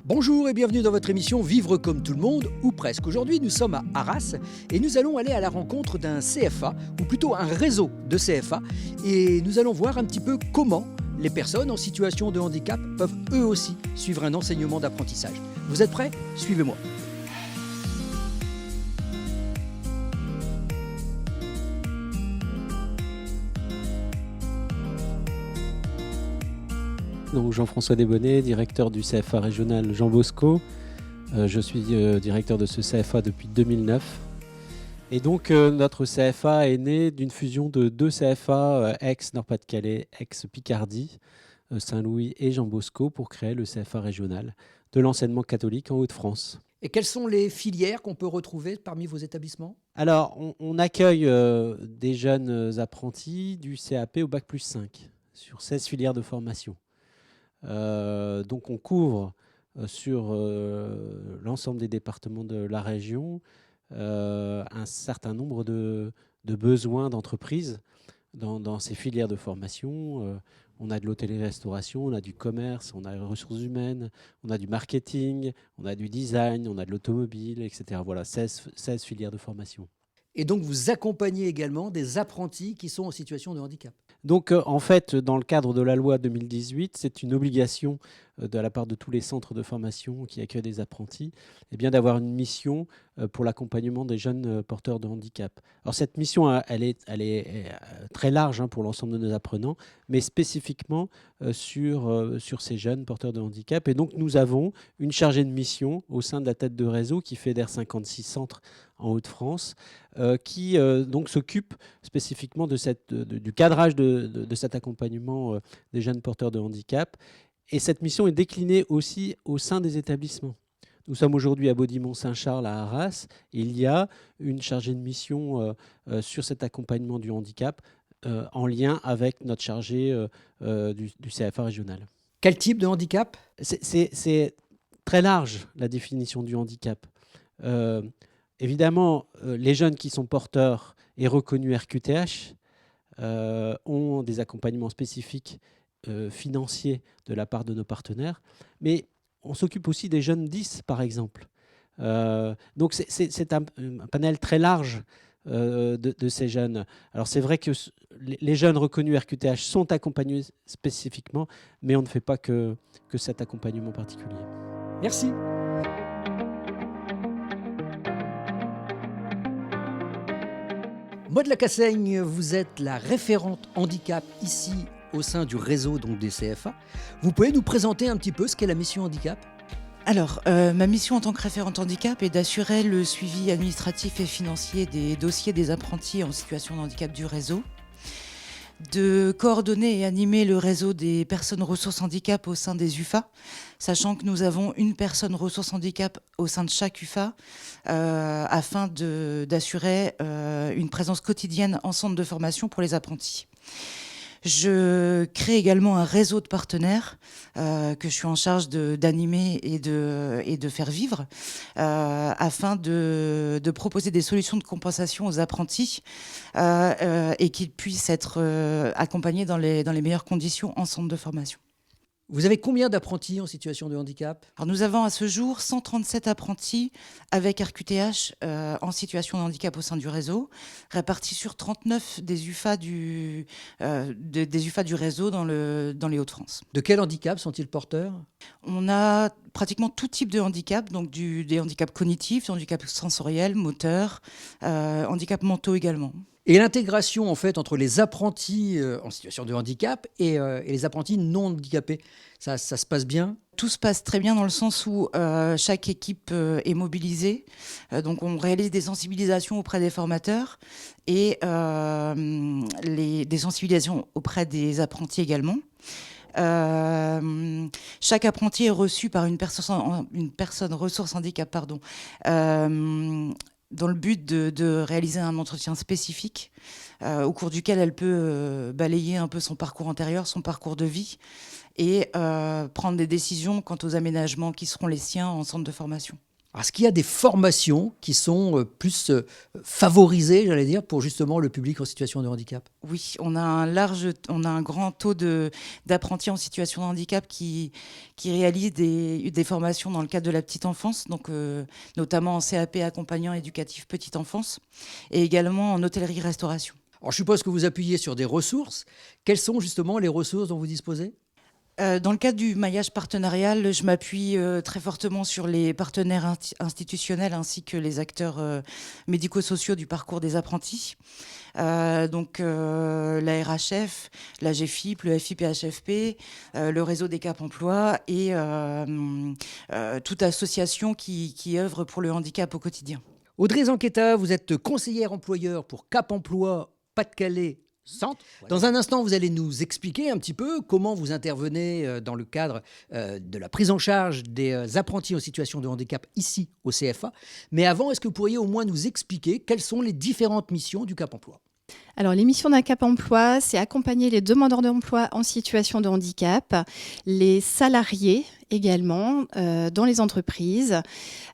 Bonjour et bienvenue dans votre émission Vivre comme tout le monde, ou presque. Aujourd'hui, nous sommes à Arras et nous allons aller à la rencontre d'un CFA, ou plutôt un réseau de CFA, et nous allons voir un petit peu comment les personnes en situation de handicap peuvent eux aussi suivre un enseignement d'apprentissage. Vous êtes prêts? Suivez-moi. Donc Jean-François Desbonnets, directeur du CFA régional Jean Bosco. Je suis directeur de ce CFA depuis 2009. Et donc notre CFA est né d'une fusion de deux CFA, ex-Nord-Pas-de-Calais, ex-Picardie, Saint-Louis et Jean Bosco, pour créer le CFA régional de l'enseignement catholique en Hauts-de-France. Et quelles sont les filières qu'on peut retrouver parmi vos établissements? Alors, on accueille des jeunes apprentis du CAP au Bac+5 sur 16 filières de formation. Donc on couvre sur l'ensemble des départements de la région un certain nombre de besoins d'entreprises dans ces filières de formation. On a de l'hôtellerie-restauration, on a du commerce, on a les ressources humaines, on a du marketing, on a du design, on a de l'automobile, etc. Voilà, 16 filières de formation. Et donc vous accompagnez également des apprentis qui sont en situation de handicap. Donc, en fait, dans le cadre de la loi 2018, c'est une obligation de la part de tous les centres de formation qui accueillent des apprentis, d'avoir une mission pour l'accompagnement des jeunes porteurs de handicap. Alors, cette mission, elle est très large pour l'ensemble de nos apprenants, mais spécifiquement sur ces jeunes porteurs de handicap. Et donc, nous avons une chargée de mission au sein de la tête de réseau qui fédère 56 centres en Hauts-de-France, qui donc s'occupe spécifiquement du cadrage de cet accompagnement des jeunes porteurs de handicap. Et cette mission est déclinée aussi au sein des établissements. Nous sommes aujourd'hui à Baudimont-Saint-Charles, à Arras, et il y a une chargée de mission sur cet accompagnement du handicap en lien avec notre chargé du CFA régional. Quel type de handicap? C'est très large, la définition du handicap. Évidemment, les jeunes qui sont porteurs et reconnus RQTH ont des accompagnements spécifiques financiers de la part de nos partenaires, mais on s'occupe aussi des jeunes 10, par exemple. Donc c'est un panel très large de ces jeunes. Alors c'est vrai que les jeunes reconnus RQTH sont accompagnés spécifiquement, mais on ne fait pas que cet accompagnement particulier. Merci. Maud Lacassaigne, vous êtes la référente handicap ici au sein du réseau donc des CFA. Vous pouvez nous présenter un petit peu ce qu'est la mission handicap? Alors, ma mission en tant que référente handicap est d'assurer le suivi administratif et financier des dossiers des apprentis en situation de handicap du réseau, de coordonner et animer le réseau des personnes ressources handicap au sein des UFA, sachant que nous avons une personne ressource handicap au sein de chaque UFA, afin d'assurer une présence quotidienne en centre de formation pour les apprentis. Je crée également un réseau de partenaires que je suis en charge d'animer et de faire vivre afin de proposer des solutions de compensation aux apprentis et qu'ils puissent être accompagnés dans les meilleures conditions en centre de formation. Vous avez combien d'apprentis en situation de handicap? Alors nous avons à ce jour 137 apprentis avec RQTH en situation de handicap au sein du réseau, répartis sur 39 des UFA des UFA du réseau dans les Hauts-de-France. De quel handicap sont-ils porteurs? On a pratiquement tout type de handicap, donc des handicaps cognitifs, des handicaps sensoriels, moteurs, handicaps mentaux également. Et l'intégration en fait entre les apprentis en situation de handicap et les apprentis non handicapés, ça se passe bien? Tout se passe très bien dans le sens où chaque équipe est mobilisée. Donc on réalise des sensibilisations auprès des formateurs et des sensibilisations auprès des apprentis également. Chaque apprenti est reçu par une personne ressource handicap, dans le but de réaliser un entretien spécifique au cours duquel elle peut balayer un peu son parcours antérieur, son parcours de vie et prendre des décisions quant aux aménagements qui seront les siens en centre de formation. Est-ce qu'il y a des formations qui sont plus favorisées, j'allais dire, pour justement le public en situation de handicap? Oui, on a un grand taux d'apprentis en situation de handicap qui réalisent des formations dans le cadre de la petite enfance, donc notamment en CAP accompagnant éducatif petite enfance, et également en hôtellerie-restauration. Alors, je suppose que vous appuyez sur des ressources. Quelles sont justement les ressources dont vous disposez? Dans le cadre du maillage partenarial, je m'appuie très fortement sur les partenaires institutionnels ainsi que les acteurs médico-sociaux du parcours des apprentis. Donc la RHF, la GFIP, le FIPHFP, le réseau des Cap Emploi et toute association qui œuvre pour le handicap au quotidien. Audrey Zanquetta, vous êtes conseillère employeur pour Cap Emploi Pas-de-Calais Centre. Dans un instant, vous allez nous expliquer un petit peu comment vous intervenez dans le cadre de la prise en charge des apprentis en situation de handicap ici au CFA. Mais avant, est-ce que vous pourriez au moins nous expliquer quelles sont les différentes missions du Cap Emploi? Alors, les missions d'un Cap Emploi, c'est accompagner les demandeurs d'emploi en situation de handicap, les salariés également dans les entreprises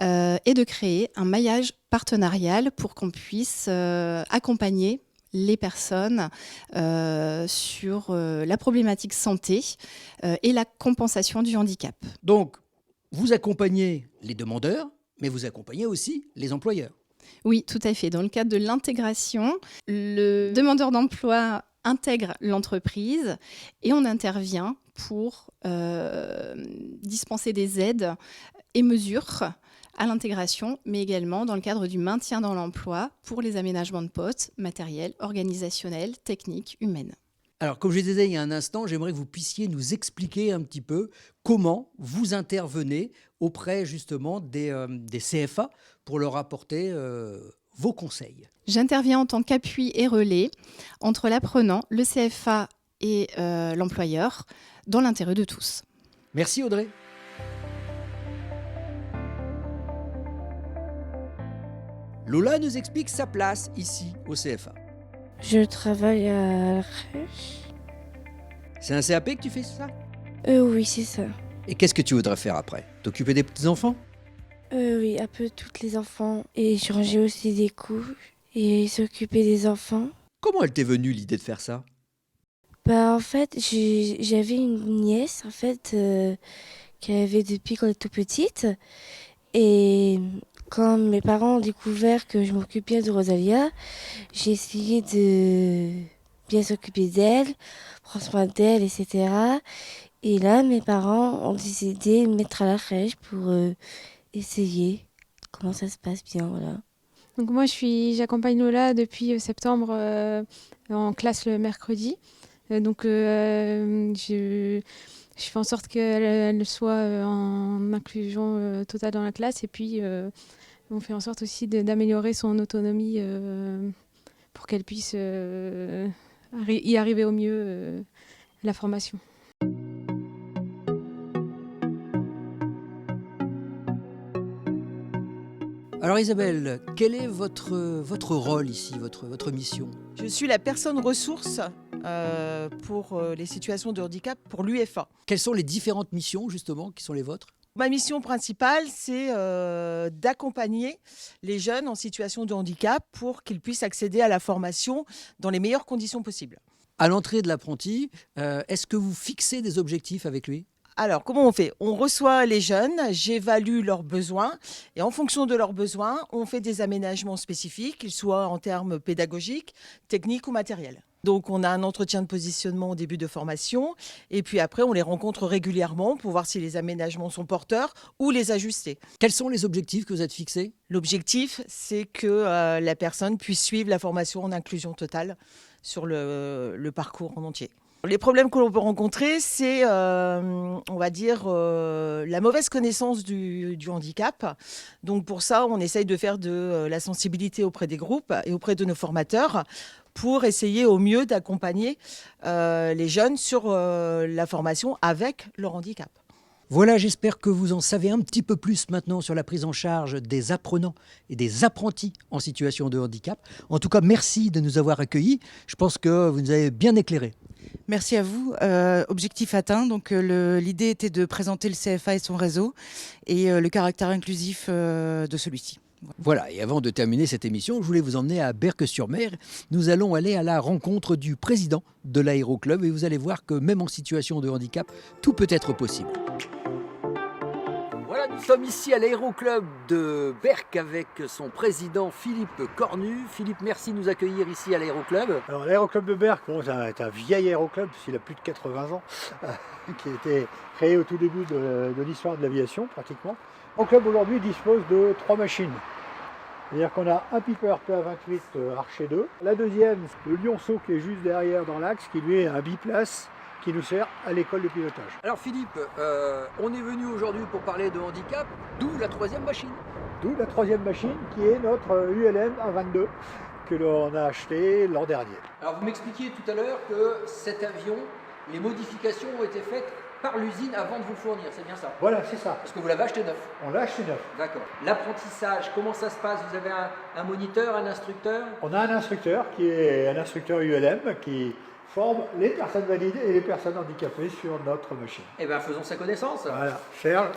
et de créer un maillage partenarial pour qu'on puisse accompagner les personnes sur la problématique santé et la compensation du handicap. Donc, vous accompagnez les demandeurs, mais vous accompagnez aussi les employeurs. Oui, tout à fait. Dans le cadre de l'intégration, le demandeur d'emploi intègre l'entreprise et on intervient pour dispenser des aides et mesures à l'intégration, mais également dans le cadre du maintien dans l'emploi pour les aménagements de postes, matériels, organisationnels, techniques, humaines. Alors, comme je disais il y a un instant, j'aimerais que vous puissiez nous expliquer un petit peu comment vous intervenez auprès justement des CFA pour leur apporter vos conseils. J'interviens en tant qu'appui et relais entre l'apprenant, le CFA et l'employeur dans l'intérêt de tous. Merci Audrey. Lola nous explique sa place ici au CFA. Je travaille à la crèche. C'est un CAP que tu fais ça? Oui, c'est ça. Et qu'est-ce que tu voudrais faire après? T'occuper des petits-enfants? Oui, un peu tous les enfants. Et changer aussi des couches et s'occuper des enfants. Comment elle t'est venue l'idée de faire ça? Bah, en fait, j'avais une nièce, en fait, qu'elle avait depuis quand elle était toute petite. Et quand mes parents ont découvert que je m'occupe bien de Rosalia, j'ai essayé de bien s'occuper d'elle, prendre soin d'elle, etc. Et là, mes parents ont décidé de me mettre à la crèche pour essayer comment ça se passe bien, voilà. Donc moi, j'accompagne Lola depuis septembre en classe le mercredi. Je fais en sorte qu'elle soit en inclusion totale dans la classe et puis on fait en sorte aussi d'améliorer son autonomie pour qu'elle puisse y arriver au mieux la formation. Alors Isabelle, quel est votre rôle ici, votre mission? Je suis la personne ressource pour les situations de handicap pour l'UEFA. Quelles sont les différentes missions justement qui sont les vôtres? Ma mission principale, c'est d'accompagner les jeunes en situation de handicap pour qu'ils puissent accéder à la formation dans les meilleures conditions possibles. À l'entrée de l'apprenti, est-ce que vous fixez des objectifs avec lui? Alors, comment on fait? On reçoit les jeunes, j'évalue leurs besoins et en fonction de leurs besoins, on fait des aménagements spécifiques, qu'ils soient en termes pédagogiques, techniques ou matériels. Donc, on a un entretien de positionnement au début de formation et puis après, on les rencontre régulièrement pour voir si les aménagements sont porteurs ou les ajuster. Quels sont les objectifs que vous êtes fixés? L'objectif, c'est que la personne puisse suivre la formation en inclusion totale sur le parcours en entier. Les problèmes que l'on peut rencontrer, c'est, on va dire, la mauvaise connaissance du handicap. Donc pour ça, on essaye de faire de la sensibilité auprès des groupes et auprès de nos formateurs pour essayer au mieux d'accompagner les jeunes sur la formation avec leur handicap. Voilà, j'espère que vous en savez un petit peu plus maintenant sur la prise en charge des apprenants et des apprentis en situation de handicap. En tout cas, merci de nous avoir accueillis. Je pense que vous nous avez bien éclairés. Merci à vous. Objectif atteint. Donc, l'idée était de présenter le CFA et son réseau et le caractère inclusif de celui-ci. Voilà, et avant de terminer cette émission, je voulais vous emmener à Berck-sur-Mer. Nous allons aller à la rencontre du président de l'aéroclub et vous allez voir que même en situation de handicap, tout peut être possible. Voilà, nous sommes ici à l'aéroclub de Berck avec son président Philippe Cornu. Philippe, merci de nous accueillir ici à l'aéroclub. Alors l'aéroclub de Berck, c'est un vieil aéroclub, puisqu'il a plus de 80 ans, qui a été créé au tout début de l'histoire de l'aviation pratiquement. Le club aujourd'hui dispose de 3 machines. C'est-à-dire qu'on a un Piper PA28 Archer 2. La deuxième, le Lionceau qui est juste derrière dans l'axe, qui lui est un biplace qui nous sert à l'école de pilotage. Alors Philippe, on est venu aujourd'hui pour parler de handicap, d'où la 3e machine. D'où la 3e machine qui est notre ULM A22 que l'on a acheté l'an dernier. Alors vous m'expliquiez tout à l'heure que cet avion, les modifications ont été faites par l'usine avant de vous fournir, c'est bien ça? Voilà, c'est ça. Parce que vous l'avez acheté neuf. On l'a acheté neuf. D'accord. L'apprentissage, comment ça se passe? Vous avez un moniteur, un instructeur? On a un instructeur qui est un instructeur ULM qui forme les personnes valides et les personnes handicapées sur notre machine. Eh bien, faisons sa connaissance. Voilà, Serge.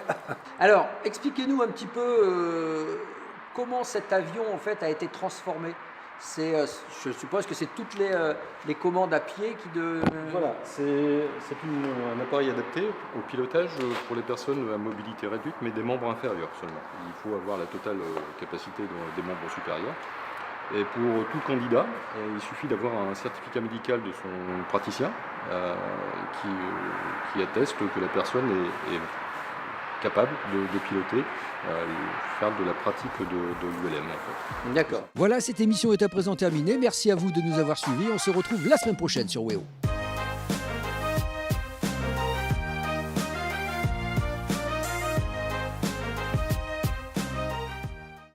Alors, expliquez-nous un petit peu comment cet avion en fait a été transformé. Je suppose que c'est toutes les commandes à pied qui de... Voilà, c'est un appareil adapté au pilotage pour les personnes à mobilité réduite, mais des membres inférieurs seulement. Il faut avoir la totale capacité des membres supérieurs. Et pour tout candidat, il suffit d'avoir un certificat médical de son praticien qui atteste que la personne est capable de piloter, faire de la pratique de l'ULM. En fait. D'accord. Voilà, cette émission est à présent terminée. Merci à vous de nous avoir suivis. On se retrouve la semaine prochaine sur WEO.